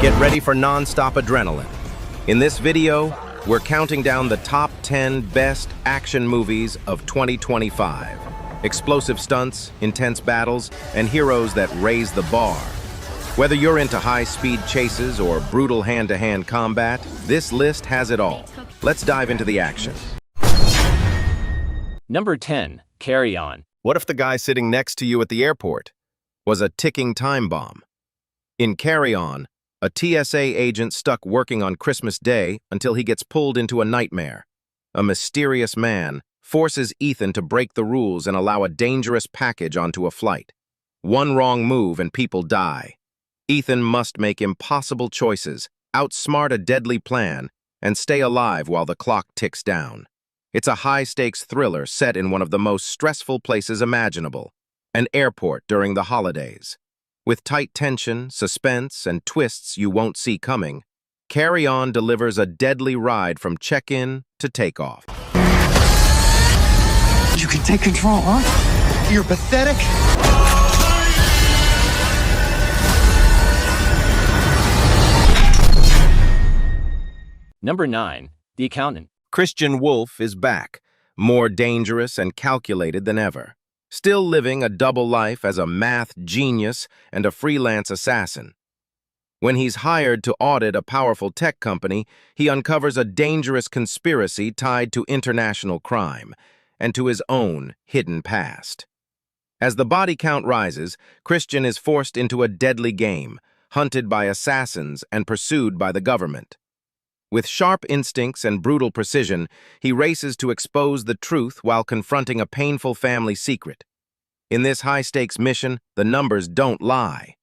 Get ready for non-stop adrenaline. In this video, we're counting down the top 10 best action movies of 2025. Explosive stunts, intense battles, and heroes that raise the bar. Whether you're into high-speed chases or brutal hand-to-hand combat, this list has it all. Let's dive into the action. Number 10. Carry On. What if the guy sitting next to you at the airport was a ticking time bomb? In Carry On, a TSA agent stuck working on Christmas Day until he gets pulled into a nightmare. A mysterious man forces Ethan to break the rules and allow a dangerous package onto a flight. One wrong move and people die. Ethan must make impossible choices, outsmart a deadly plan, and stay alive while the clock ticks down. It's a high-stakes thriller set in one of the most stressful places imaginable, an airport during the holidays. With tight tension, suspense, and twists you won't see coming, Carry On delivers a deadly ride from check-in to takeoff. You can take control, huh? You're pathetic. Number 9. The Accountant. Christian Wolff is back, more dangerous and calculated than ever. Still living a double life as a math genius and a freelance assassin. When he's hired to audit a powerful tech company, he uncovers a dangerous conspiracy tied to international crime and to his own hidden past. As the body count rises, Christian is forced into a deadly game, hunted by assassins and pursued by the government. With sharp instincts and brutal precision, he races to expose the truth while confronting a painful family secret. In this high-stakes mission, the numbers don't lie.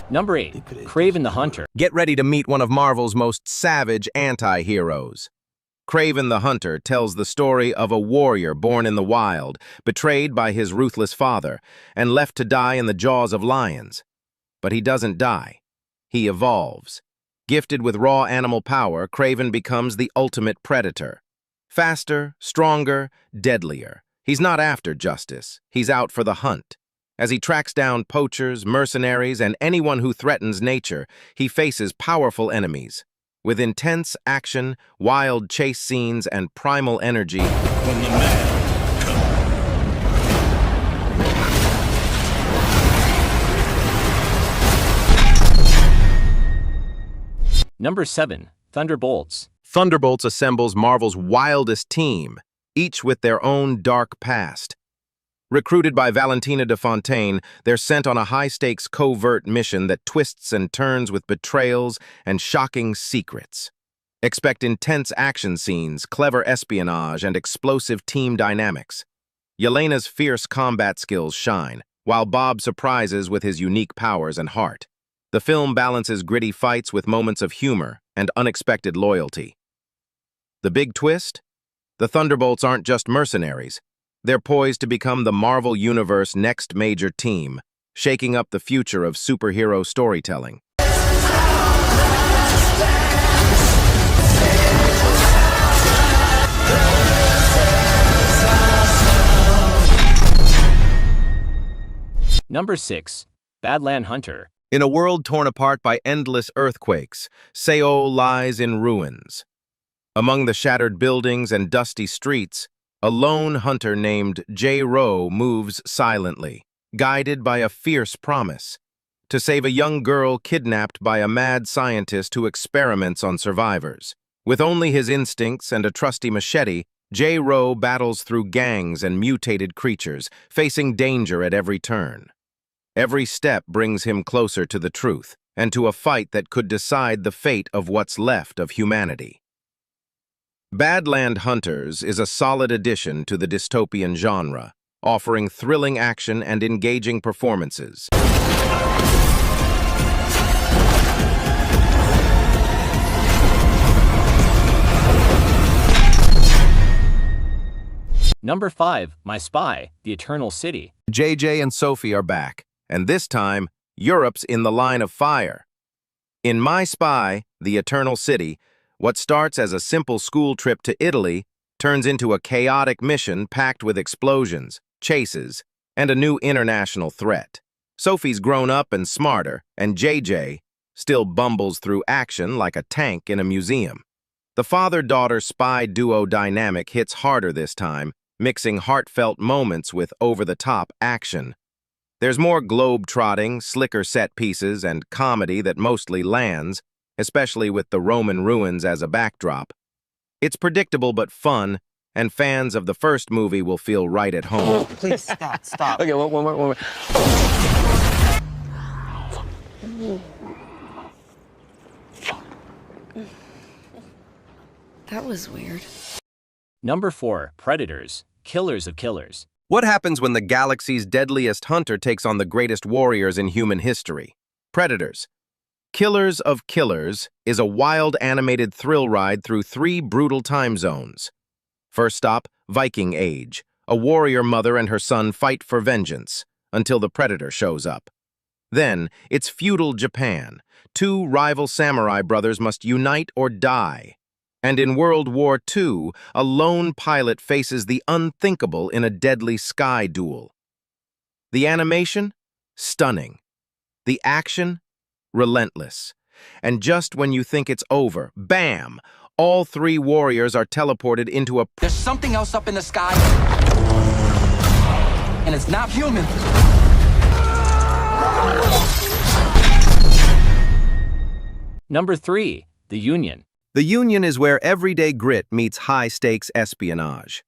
Number 8. Kraven the Hunter. Get ready to meet one of Marvel's most savage anti-heroes. Kraven the Hunter tells the story of a warrior born in the wild, betrayed by his ruthless father, and left to die in the jaws of lions. But he doesn't die. He evolves. Gifted with raw animal power, Kraven becomes the ultimate predator. Faster, stronger, deadlier. He's not after justice. He's out for the hunt. As he tracks down poachers, mercenaries, and anyone who threatens nature, he faces powerful enemies. With intense action, wild chase scenes, and primal energy, When the man comes. Number 7. Thunderbolts. Thunderbolts assembles Marvel's wildest team, each with their own dark past. Recruited by Valentina de Fontaine, they're sent on a high-stakes covert mission that twists and turns with betrayals and shocking secrets. Expect intense action scenes, clever espionage, and explosive team dynamics. Yelena's fierce combat skills shine, while Bob surprises with his unique powers and heart. The film balances gritty fights with moments of humor and unexpected loyalty. The big twist? The Thunderbolts aren't just mercenaries. They're poised to become the Marvel Universe next major team, shaking up the future of superhero storytelling. Number 6. Badland Hunter. In a world torn apart by endless earthquakes, Seoul lies in ruins. Among the shattered buildings and dusty streets, a lone hunter named J-Ro moves silently, guided by a fierce promise to save a young girl kidnapped by a mad scientist who experiments on survivors. With only his instincts and a trusty machete, J-Ro battles through gangs and mutated creatures, facing danger at every turn. Every step brings him closer to the truth and to a fight that could decide the fate of what's left of humanity. Badland Hunters is a solid addition to the dystopian genre, offering thrilling action and engaging performances. Number 5. My Spy, The Eternal City. JJ and Sophie are back, and this time, Europe's in the line of fire. In My Spy, The Eternal City, what starts as a simple school trip to Italy turns into a chaotic mission packed with explosions, chases, and a new international threat. Sophie's grown up and smarter, and JJ still bumbles through action like a tank in a museum. The father-daughter spy duo dynamic hits harder this time, mixing heartfelt moments with over-the-top action. There's more globe-trotting, slicker set pieces, and comedy that mostly lands, especially with the Roman ruins as a backdrop. It's predictable but fun, and fans of the first movie will feel right at home. Please stop. Okay, one more. That was weird. Number 4, Predators, Killers of Killers. What happens when the galaxy's deadliest hunter takes on the greatest warriors in human history? Predators. Killers of Killers is a wild animated thrill ride through 3 brutal time zones. First stop, Viking Age. A warrior mother and her son fight for vengeance until the Predator shows up. Then, it's feudal Japan. 2 rival samurai brothers must unite or die. And in World War II, a lone pilot faces the unthinkable in a deadly sky duel. The animation? Stunning. The action? Relentless. And just when you think it's over, bam! All 3 warriors are teleported into a... There's something else up in the sky, and it's not human. Number 3, The Union. The Union is where everyday grit meets high-stakes espionage.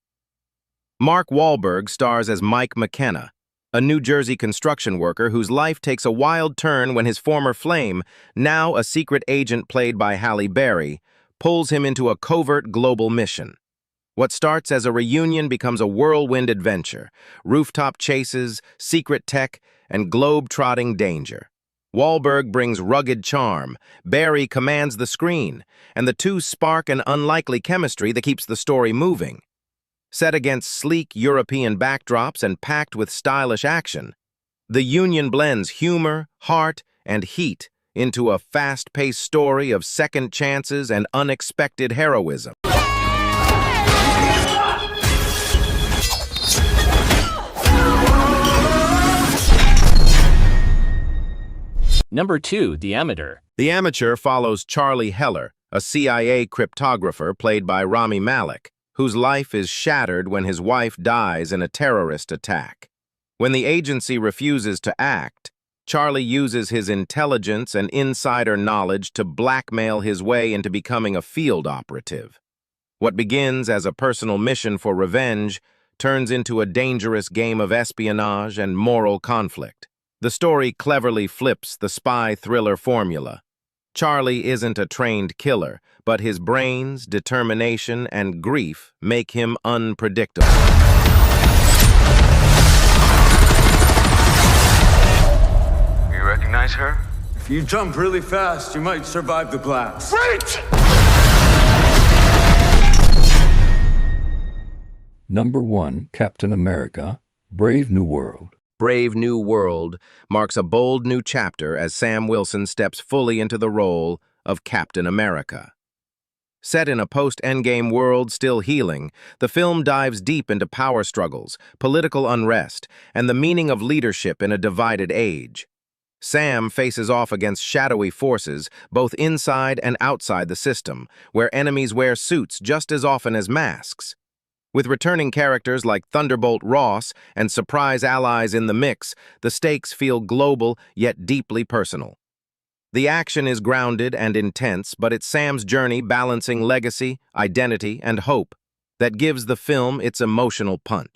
Mark Wahlberg stars as Mike McKenna, a New Jersey construction worker whose life takes a wild turn when his former flame, now a secret agent played by Halle Berry, pulls him into a covert global mission. What starts as a reunion becomes a whirlwind adventure, rooftop chases, secret tech, and globe-trotting danger. Wahlberg brings rugged charm, Berry commands the screen, and the 2 spark an unlikely chemistry that keeps the story moving. Set against sleek European backdrops and packed with stylish action, The Union blends humor, heart, and heat into a fast-paced story of second chances and unexpected heroism. Number 2, The Amateur. The Amateur follows Charlie Heller, a CIA cryptographer played by Rami Malek, whose life is shattered when his wife dies in a terrorist attack. When the agency refuses to act, Charlie uses his intelligence and insider knowledge to blackmail his way into becoming a field operative. What begins as a personal mission for revenge turns into a dangerous game of espionage and moral conflict. The story cleverly flips the spy thriller formula. Charlie isn't a trained killer, but his brains, determination, and grief make him unpredictable. You recognize her? If you jump really fast, you might survive the blast. Wait! Number 1, Captain America, Brave New World. Brave New World marks a bold new chapter as Sam Wilson steps fully into the role of Captain America. Set in a post-Endgame world still healing, the film dives deep into power struggles, political unrest, and the meaning of leadership in a divided age. Sam faces off against shadowy forces, both inside and outside the system, where enemies wear suits just as often as masks. With returning characters like Thunderbolt Ross and surprise allies in the mix, the stakes feel global yet deeply personal. The action is grounded and intense, but it's Sam's journey balancing legacy, identity, and hope that gives the film its emotional punch.